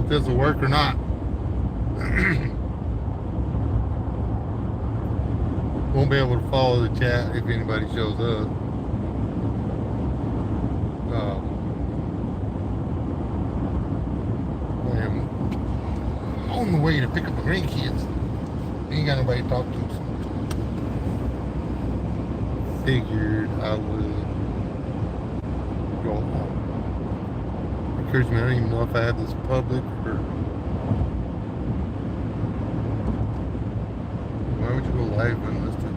if this will work or not. Won't be able to follow the chat if anybody shows up. I am on the way to pick up my grandkids. Ain't got nobody to talk to. So figured I would go home. Occurs to me, I don't even know if I have this public or. Why would you go live unlisted?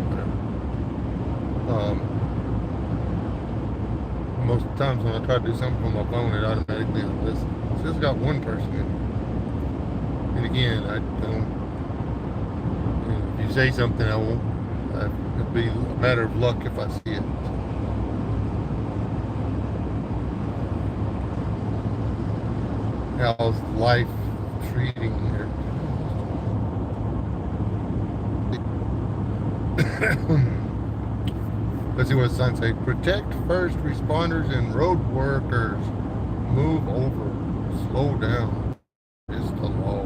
Whatever. Most times when I try to do something on my phone, it automatically unlists. So it's got one person in it. And again, I don't. If you say something, I won't. It'll be a matter of luck if I see it. How's life treating her? Let's see what the sign says. Protect first responders and road workers. Move over. Slow down. It's the law.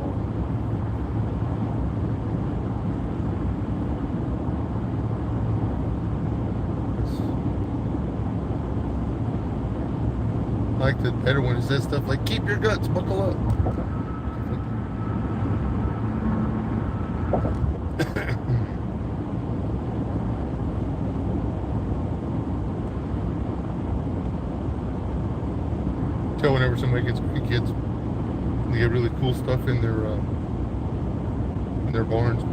I like the better when it says stuff like, keep your guts, buckle up. Tell whenever somebody gets kids, they get really cool stuff in their barns.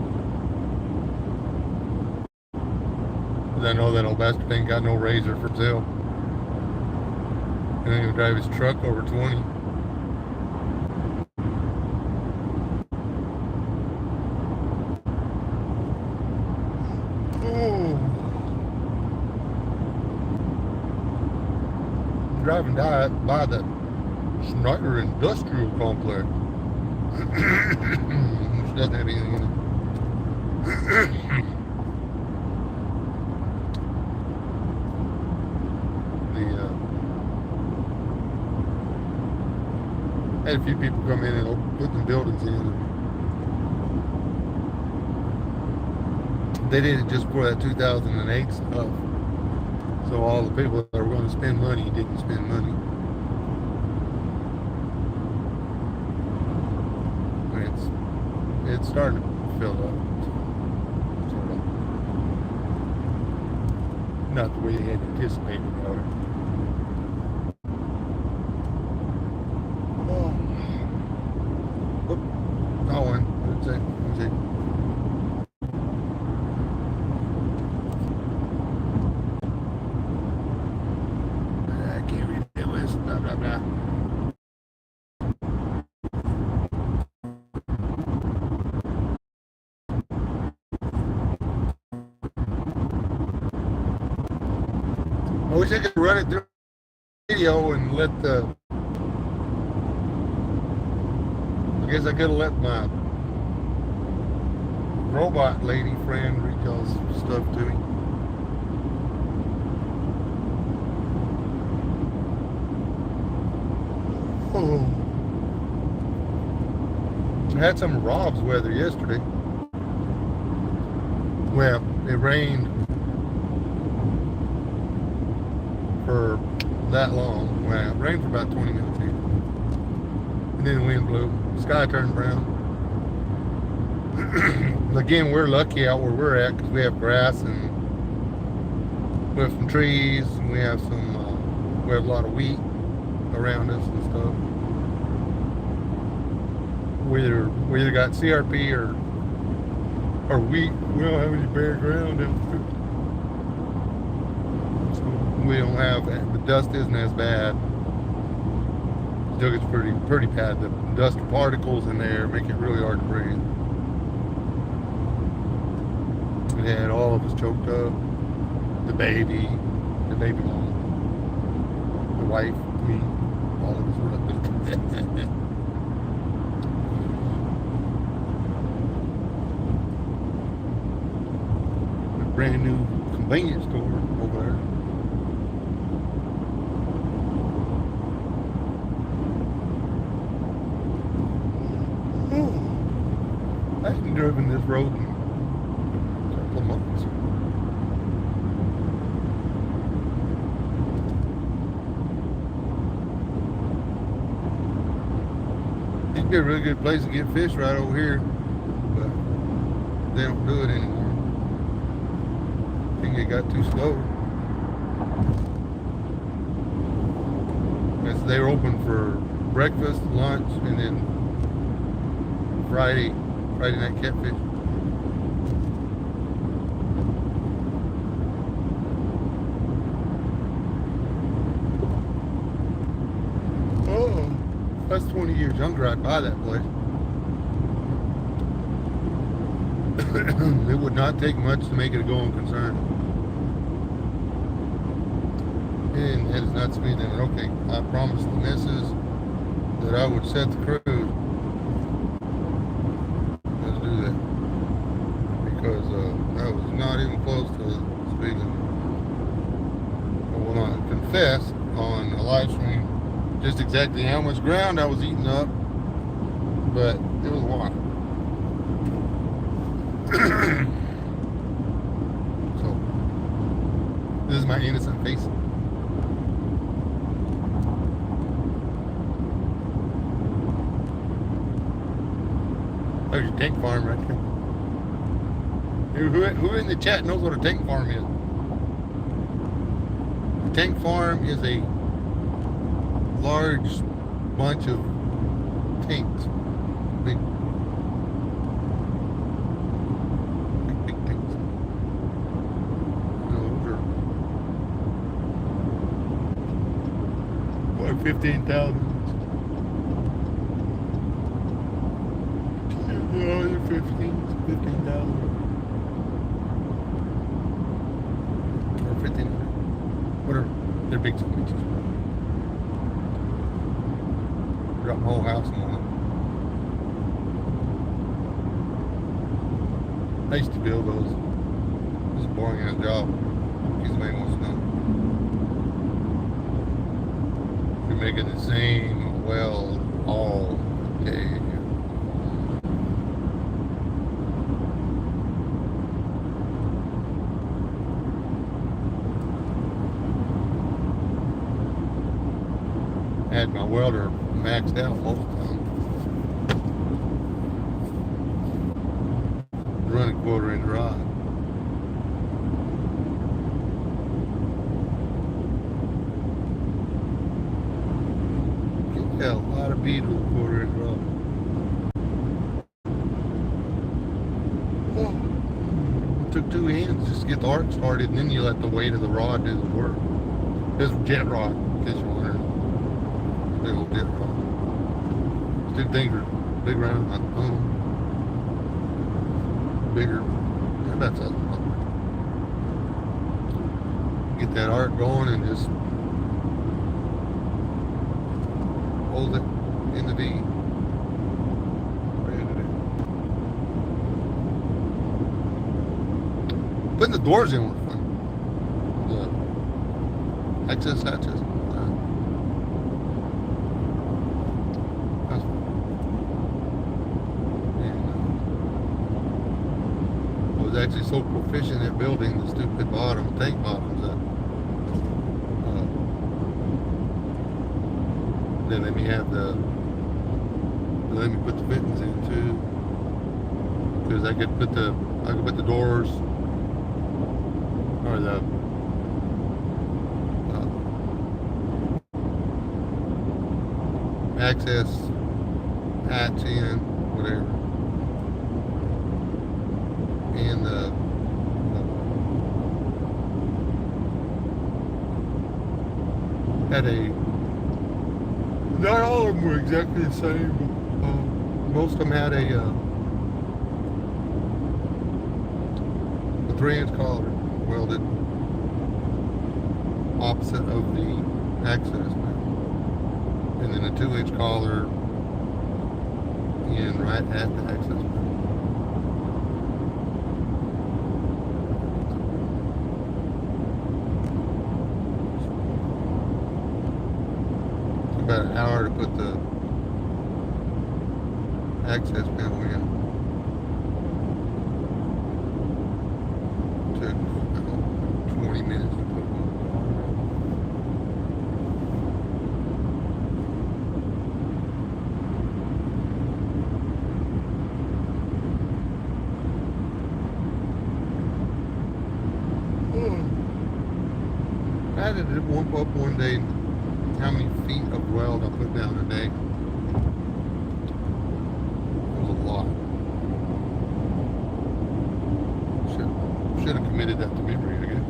I know that old bastard ain't got no razor for sale. And then he'll drive his truck over 20. Oh. Driving by the Snyder Industrial Complex. Which doesn't have anything in it. Had a few people come in and put the buildings in. They did it just for that 2008 stuff. So all the people that were going to spend money didn't spend money. It's starting to fill up. Sort of. Not the way they had anticipated, however. I wish I could run it through video and let the. I guess I could have let my robot lady friend read y'all's stuff to me. Oh. I had some Rob's weather yesterday. Well, it rained for that long. Well, it rained for about 20 minutes here. And then the wind blew. The sky turned brown. Again, we're lucky out where we're at because we have grass and we have some trees and we have we have a lot of wheat around us and stuff. We either got CRP or wheat. We don't have any bare ground. So we don't have that. The dust isn't as bad. Still gets pretty bad. The dust particles in there make it really hard to breathe. It had all of us choked up. The baby mom, the wife, me, all of us were up. A brand new convenience store over there. driven this road in a couple of months. It'd be a really good place to get fish right over here, but they don't do it anymore. I think it got too slow. As they're open for breakfast, lunch, and then Friday night catfish. Oh, that's 20 years younger. I'd buy that place. It would not take much to make it a going concern. And that is not to me that, okay, I promised the missus that I would set the cruise. Let's do that. Because I was not even close to the speed limit. I will not confess on a live stream just exactly how much ground I was eating up, but it was a lot. So, this is my innocent face. There's your tank farm right there. Who in the chat knows what a tank farm is? A tank farm is a large bunch of tanks. Big tanks. Those are like 15,000. Oh, they're 15,000. Or 15,000. Whatever. They're big sandwiches. Drop my whole house in one. I used to build those. It was a boring ass job. Because the man wants to know. You're making the same weld all day. Had my welder maxed out most of the time. Running 1/4 inch rod. Yeah, a lot of bead with a 1/4 inch rod. Oh, it took 2 hands just to get the arc started, and then you let the weight of the rod do the work. This was jet rod, in case you're wondering. Big old jet rod. These 2 things are big around my thumb. Bigger. That's a get that arc going and just hold it in the V. Putting the doors in was fun. The access hatches. Actually so proficient at building the stupid tank bottoms that they let me have they let me put the fittings in too, because I could put the doors or the access hatch in, whatever. And had not all of them were exactly the same, but most of them had a 3-inch collar welded opposite of the access panel, and then a 2-inch collar in right at the access panel. About an hour to put the access panel in. took 20 minutes to put one. I had to bump up one day how many feet of weld I put down a day. It was a lot. Should have committed that to memory, I guess.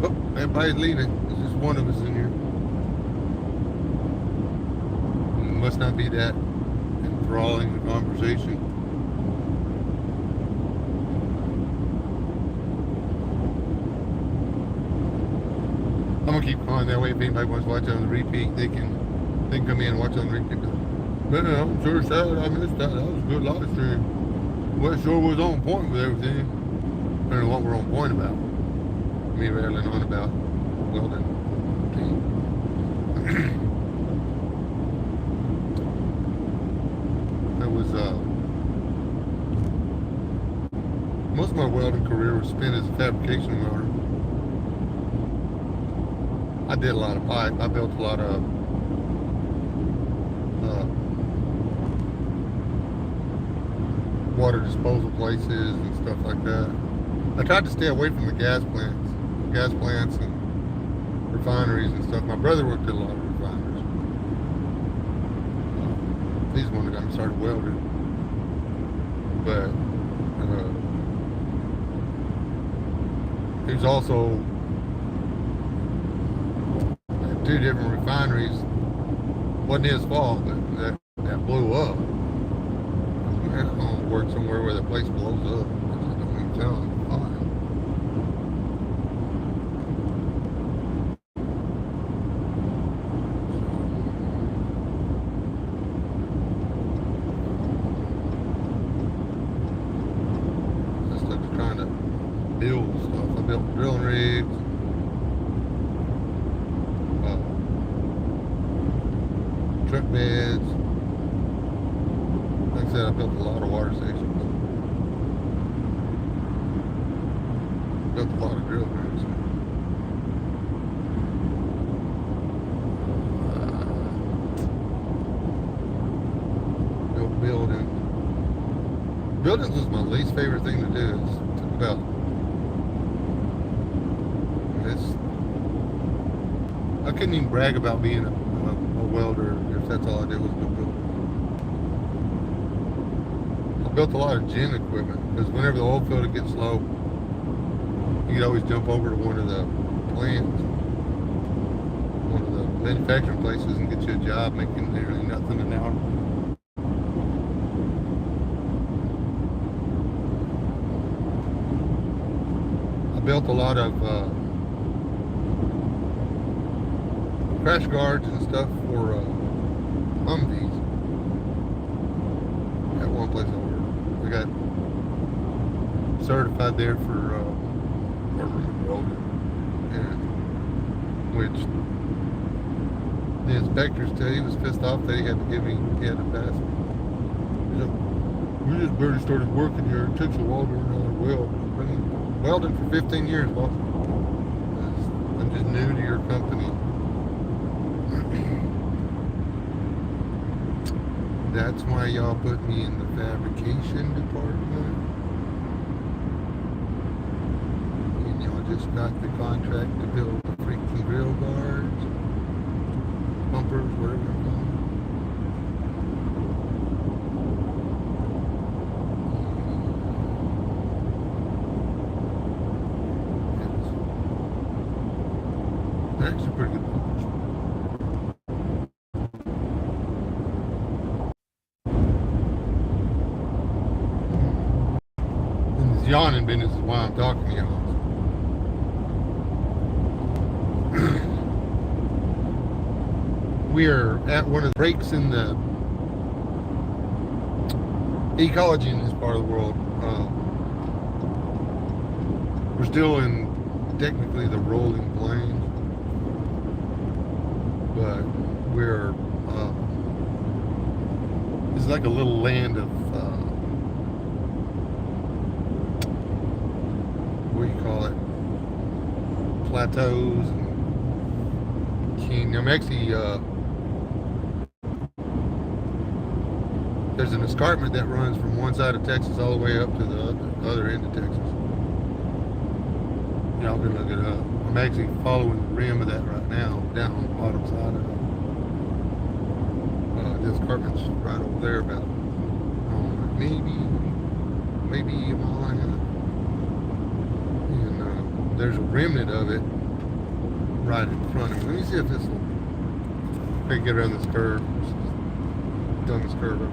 Oh, everybody's leaving. There's just one of us in here. It must not be that enthralling the conversation. I'm gonna keep calling that way. If anybody wants to watch it on the repeat, they can come in and watch it on the repeat. Man, I'm sure sad I missed that. That was a good live stream. Well, sure was on point with everything. I don't know what we're on point about. Me rattling on about welding team. That was most of my welding career was spent as a fabrication welder. I did a lot of pipe. I built a lot of water disposal places and stuff like that. I tried to stay away from the gas plants and refineries and stuff. My brother worked at a lot of refineries. He's the one that got me started welding. But he was also at 2 different refineries. Wasn't his fault, but that blew up. Man, I don't want to work somewhere where the place blows up. I just don't even tell him. Fine. Just trying to build stuff. I built drilling rigs. Truck beds. Like I said, I built a lot of water stations. Built a lot of drill rigs. Built buildings. Buildings was my least favorite thing to do. It took about I couldn't even brag about being a welder if that's all I did was build buildings. I built a lot of gym equipment because whenever the oil field gets low, you could always jump over to one of the plants, one of the manufacturing places, and get you a job making nearly nothing an hour. I built a lot of crash guards and stuff for Humvees. At one place I got certified there for welding, and which the inspectors tell he was pissed off that he had to pass me. We just barely started working here. It takes a while to learn how to weld. I've been welding for 15 years, boss. I'm just new to your company. That's why y'all put me in the fabrication department. And y'all just got the contract to build the freaking grill guards, bumpers, whatever they're called. They're actually pretty good bumpers. Yawning business is why I'm talking to y'all. We're at one of the breaks in the ecology in this part of the world. We're still in technically the rolling plains, but we're it's like a little land of plateaus and I'm actually there's an escarpment that runs from one side of Texas all the way up to the other end of Texas. Y'all can look it up. I'm actually following the rim of that right now, down on the bottom side of it. The escarpment's right over there, about maybe a mile and a half. And there's a remnant of it right in front of me. Let me see if this will get around this curve. Dumbest curve ever.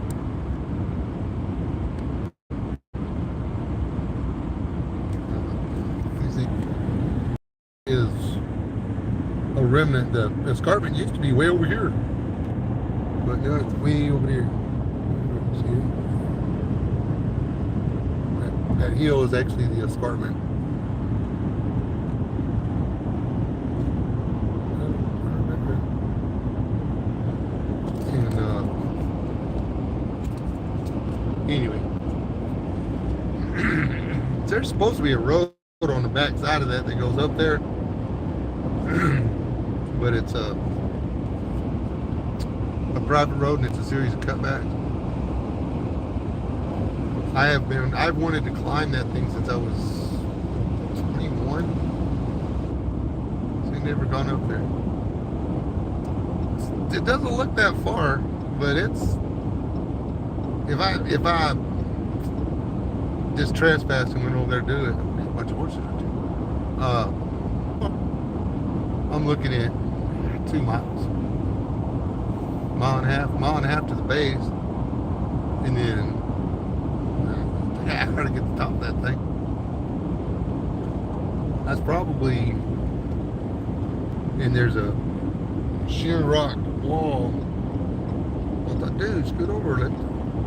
Is a remnant. The escarpment used to be way over here, but now it's way over here. See it? That hill is actually the escarpment. And anyway, there's supposed to be a road on the back side of that goes up there. But it's a private road and it's a series of cutbacks. I've wanted to climb that thing since I was 21. So I've never gone up there. It doesn't look that far, but it's if I just trespassed and went over there to do it, a bunch of horses or two. I'm looking at 2 miles, mile and a half to the base, and then I gotta get to the top of that thing. That's probably, and there's a sheer rock wall. I thought, dude, scoot over.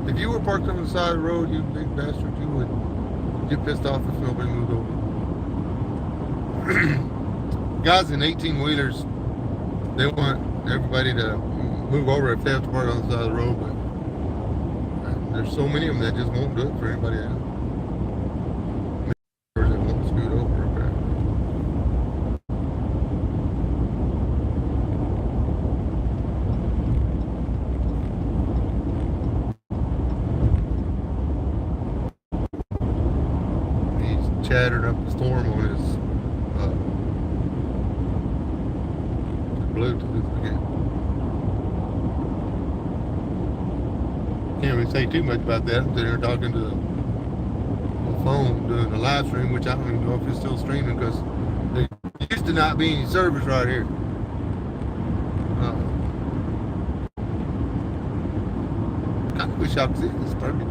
If you were parked on the side of the road, you big bastard, you would get pissed off if nobody moved over. Guys in 18-wheelers, they want everybody to move over if they have to park on the side of the road, but there's so many of them that just won't do it for anybody else. That won't scoot over up there. He's chattered up the storm on his Bluetooth again. Can't really say too much about that. They're talking to the phone doing the live stream, which I don't even know if it's still streaming because there used to not be any service right here. I wish I could see this perfect.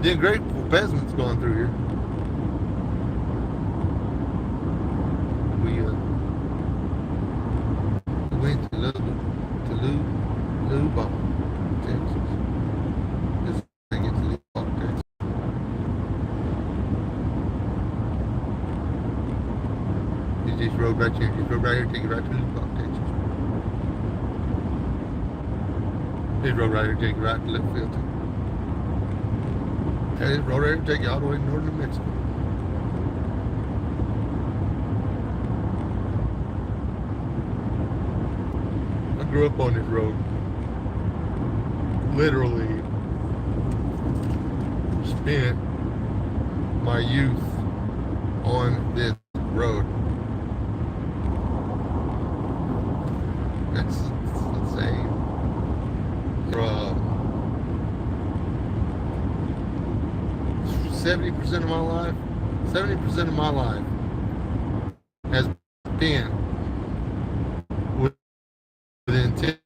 The Ungrateful Peasant's going through here. We went to Lubbock, Texas. This thing gets to Lubbock, Texas. It's this road right here. This road right here take you right to Lubbock, Texas. This road right here take you right to Litchfield. And this road right here take you all the way to northern New Mexico. I grew up on this road. Literally spent my youth on this road. That's insane. 70% of my life, 70% of my life has been within 10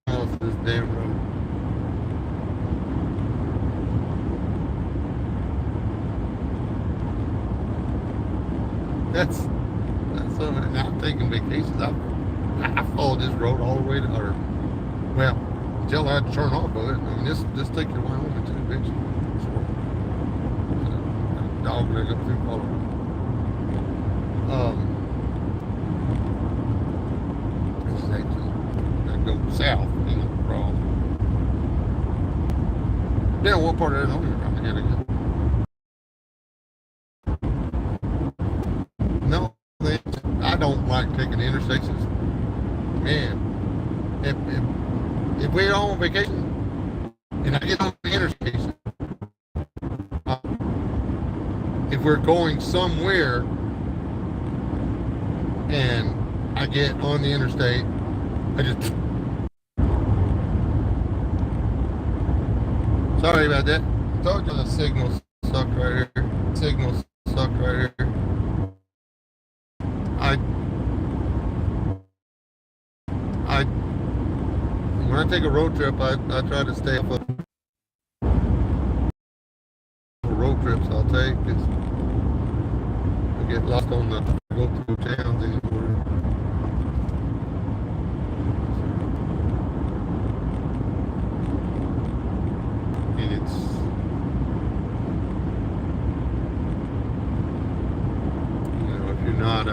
miles of this damn road. That's and I'm taking vacations. I followed this road all the way to, until I had to turn off of it. I mean, this takes you to Wyoming too, eventually. Dog leg up through all of it. This is actually that go south, wrong. Yeah, what part of Arizona I gotta go? on vacation and I get on the interstate, if we're going somewhere and I get on the interstate, I just... Sorry about that. I told you the signal sucked right here. Signal sucked right here. When I take a road trip, I try to stay off of road trips I'll take, because I get lost on the go through towns anymore. And it's if you're not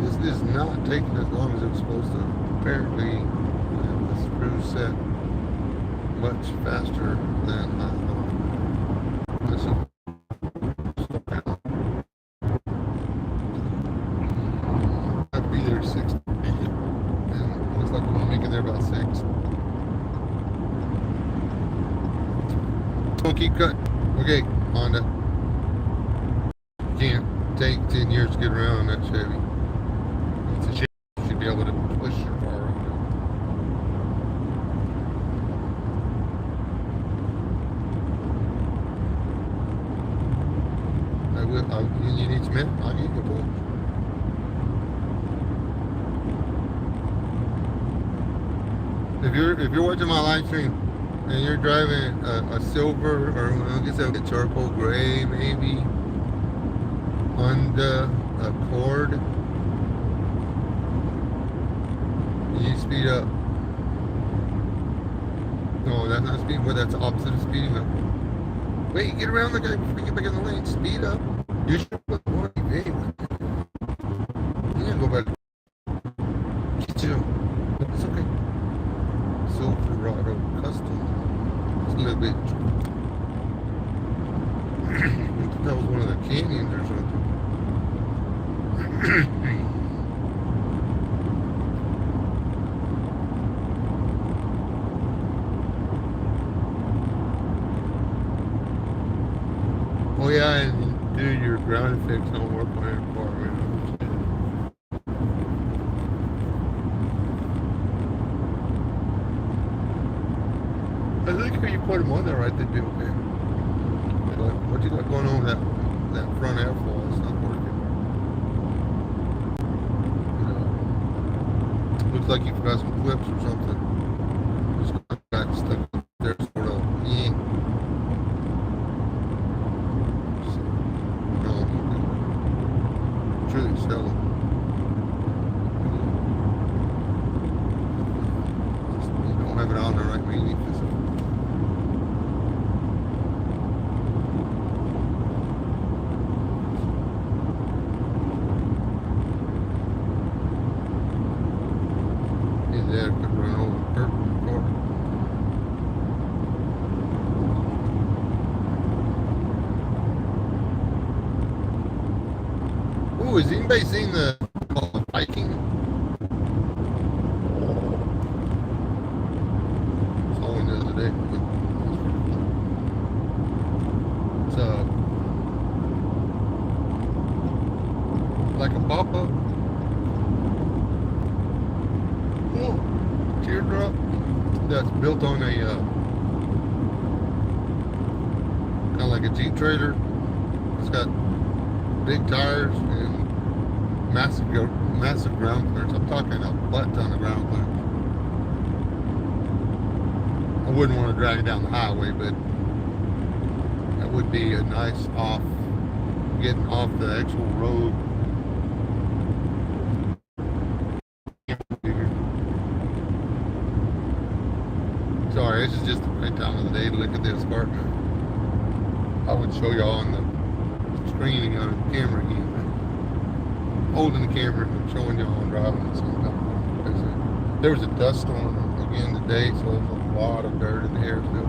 this is not taking as long as it's supposed to. Apparently, the screw set much faster than I thought. This is I'd be there 6, and looks like I'm gonna make it there about 6. Don't keep cutting. Okay, Honda. Can't take 10 years to get around that Chevy. It's a Chevy. You should be able to push your car around it. I will. You need some help? I'll give you a pull. If you're watching my live stream and you're driving a silver, or I guess a charcoal gray maybe, Honda Accord, you speed up. No, that's not speeding. Well, that's the opposite of speeding up. Wait, get around the guy before you get back in the lane. Speed up. You should put 40. Hey, you can go back. Get you. It's okay. Silverado Custom. It's a little bit. I thought that was one of the canyons or something. Oh yeah, and dude, your ground effects don't work on your car, man. I think if you put them on there right, they'd be okay. But what you got going on with that front airflow? It's not working. Looks like you forgot some clips or something. Just got back stuck there, sort of. Yeah. Truly stellar. You don't have it on there right, man. There could run over the curb in the car. Ooh, has anybody seen the Viking? Saw one the other day. It's like a pop-up. Teardrop that's built on a kind of like a Jeep trailer. It's got big tires and massive ground clearance. I'm talking a butt ton of ground clearance. I wouldn't want to drag it down the highway, but that would be a nice getting off the actual road. Sorry, this is just the right time of the day to look at this car. I would show y'all on the screen on the camera again. Holding the camera and showing y'all on driving at the same time. There was a dust storm again today, so there's a lot of dirt in the air still.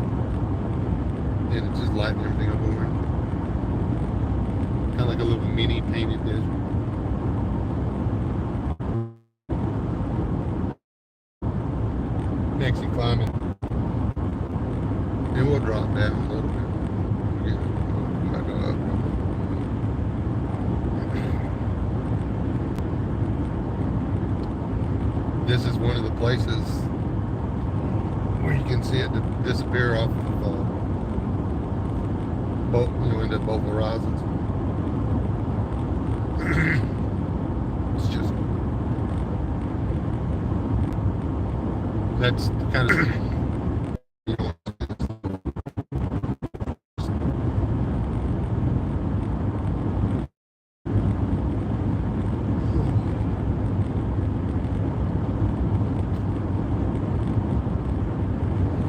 And it's just lighting everything up over. kind of like a little mini painted desert. Next, you climbing. Then we'll drop down a little bit. Again, we'll come back up. This is one of the places where you can see it disappear off of both, into both horizons. It's just, that's kind of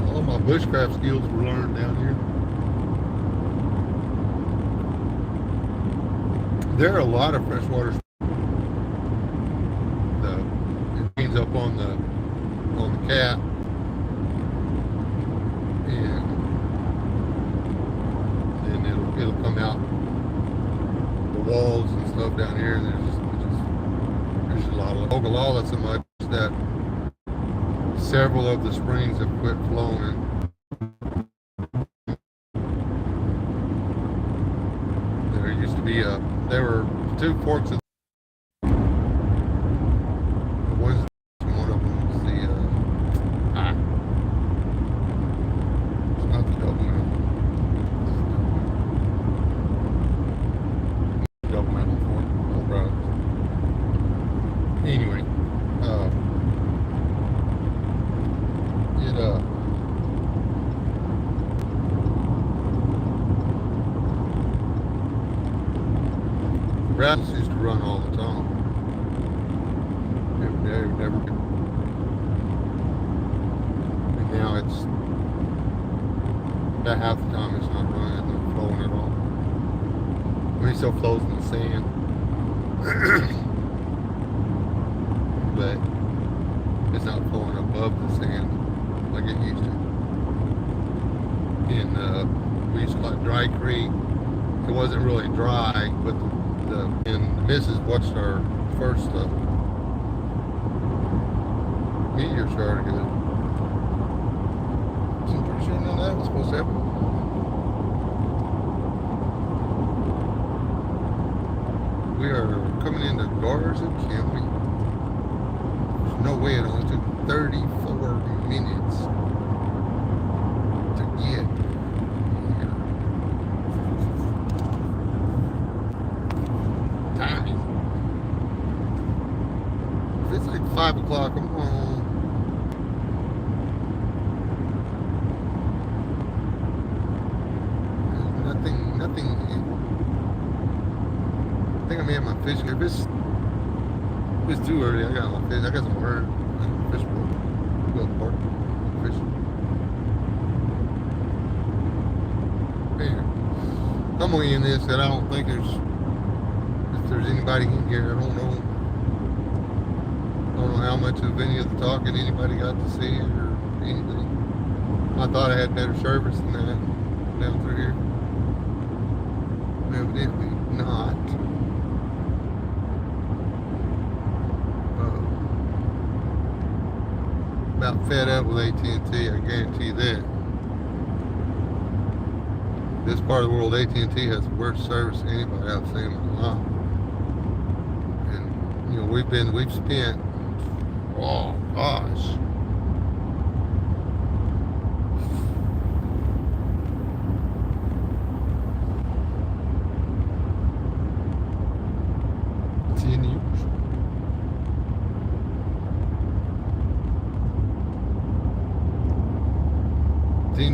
all my bushcraft skills were learned down here. There are a lot of freshwater it ends up on the cap, and then it'll come out the walls and stuff down here, and there's a lot of Ogallala. So much that several of the springs have quit flowing. There used to be there were two forks of one of them was it's not the Double Mountain. Double Mountain Fork, Old Brothers. Anyway, Rapids used to run all the time. Every day, never. And now it's about half the time it's not running, it's not flowing at all. I mean, it still flows in the sand, but it's not flowing above the sand like it used to. And we used to call it Dry Creek. It wasn't really dry, but and the missus watched our first meteor shower together. So I'm pretty sure none of that was supposed to happen. We are coming into Garza County. There's no way it only took 34 minutes to get here. If it's like 5 o'clock, I'm home. Nothing. I think I may have my fishing. If it's too early, I got my fish. I got some bird. Fish boat. Go to the park. Fish. Man, I'm gonna end this. That I don't think if there's anybody in here. I don't know how much of any of the talking anybody got to see or anything. I thought I had better service than that down through here. Evidently not. About fed up with AT&T, I guarantee that. This part of the world, AT&T has the worst service than anybody I've seen in my life. And we've spent, oh gosh,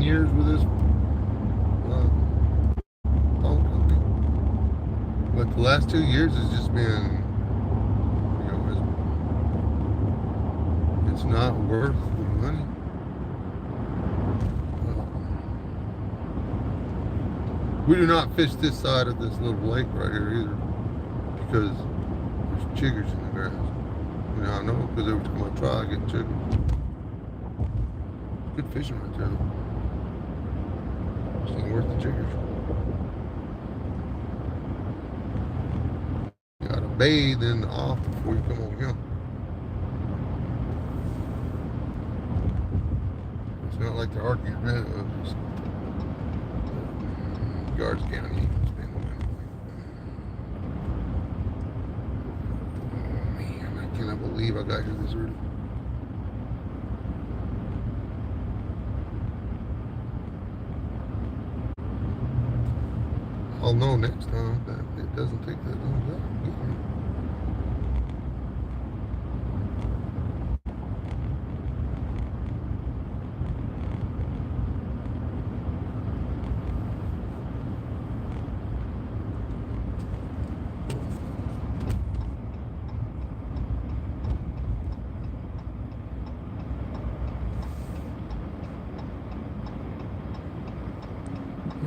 years with this phone company, but the last 2 years has just been, it's not worth the money. We do not fish this side of this little lake right here either, because there's chiggers in the grass. I know, because every time I try, I get chiggers. Good fishing right there. It's not worth the jiggers. bathe in the off before you come over here. It's not like they're hard to get rid of. Just Guards County. Man, I cannot believe I got here this early. I'll know next time that it doesn't take that long to get here.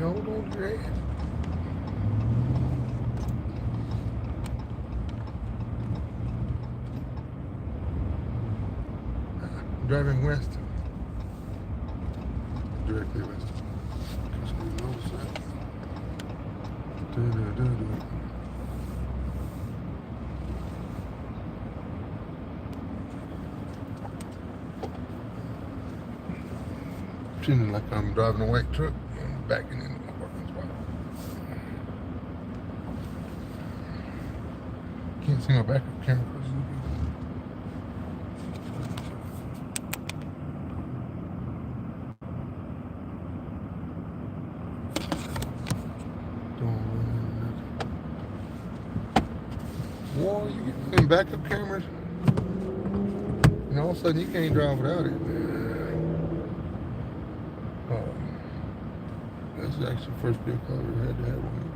Hold on to your head. Driving west. Directly west. Just gonna notice that. Pretending like I'm driving a white truck and backing into my parking spot. Can't see my backup camera. Whoa, you get them backup cameras, and all of a sudden you can't drive without it. This is actually the first vehicle I ever had to have one.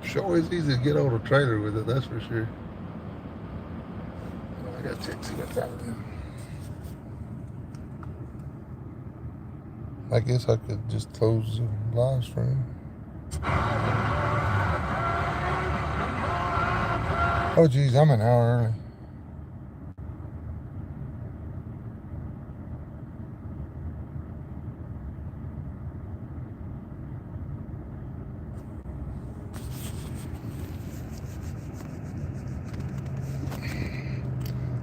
Sure is easy to get on a trailer with it, that's for sure. Oh, I gotta check see what's out there. I guess I could just close the live stream. Oh geez, I'm an hour early.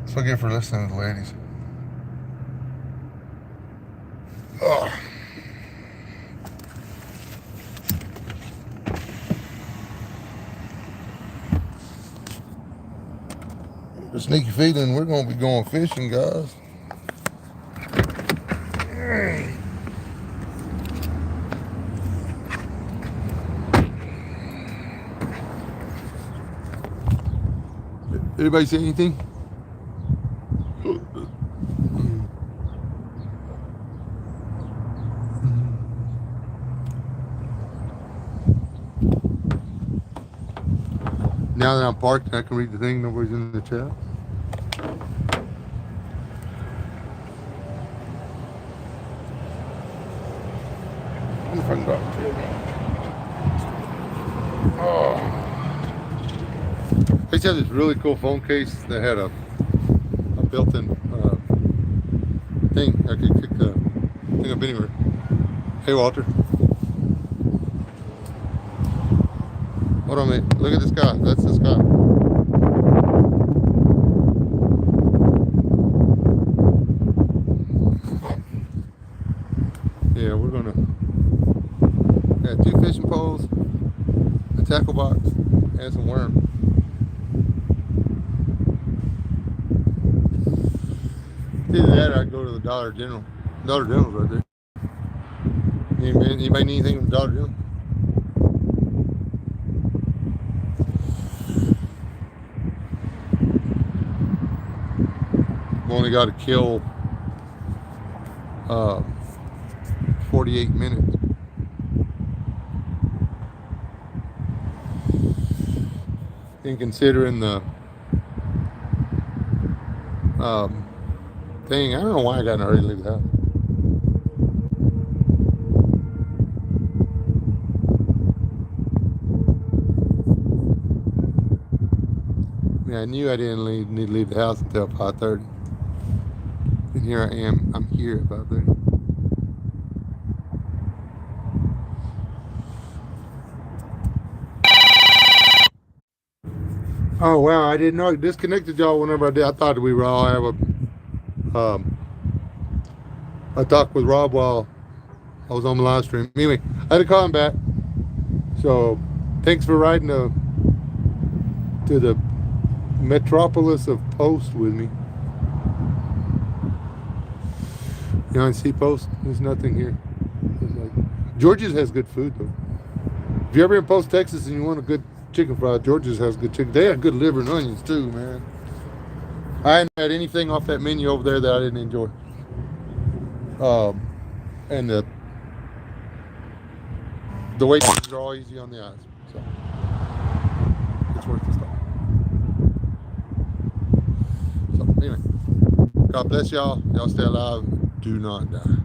That's what I get for listening to the ladies. Oh. A sneaky feeling we're gonna be going fishing, guys. Anybody say anything? Now that I'm parked, I can read the thing. Nobody's in the chat. I wonder if I can drop it. Oh. I used to have this really cool phone case that had a built-in thing. I could pick the thing up anywhere. Hey, Walter. Hold on, mate. Look at this guy. That's this guy. Yeah, we're gonna got 2 fishing poles, a tackle box, and some worms. Either that or I'd go to the Dollar General. Dollar General's right there. Anybody need anything from Dollar General? I've only got to kill 48 minutes. In considering the thing, I don't know why I got in a hurry to leave the house. Yeah, I knew I didn't need to leave the house until 5:30. And here I am. I'm here at 5:30. Oh wow, I didn't know. I disconnected y'all whenever I did. I thought we were all have a talk with Rob while I was on the live stream. Anyway, I had to call him back. So thanks for riding to the metropolis of Post with me. You know, in Sea Post, there's nothing here. George's has good food though. If you're ever in Post, Texas, and you want a good chicken fry, George's has good chicken. They have good liver and onions too, man. I hadn't had anything off that menu over there that I didn't enjoy. And the waitresses are all easy on the eyes, so it's worth the stop. So anyway, God bless y'all. Y'all stay alive. Do not die.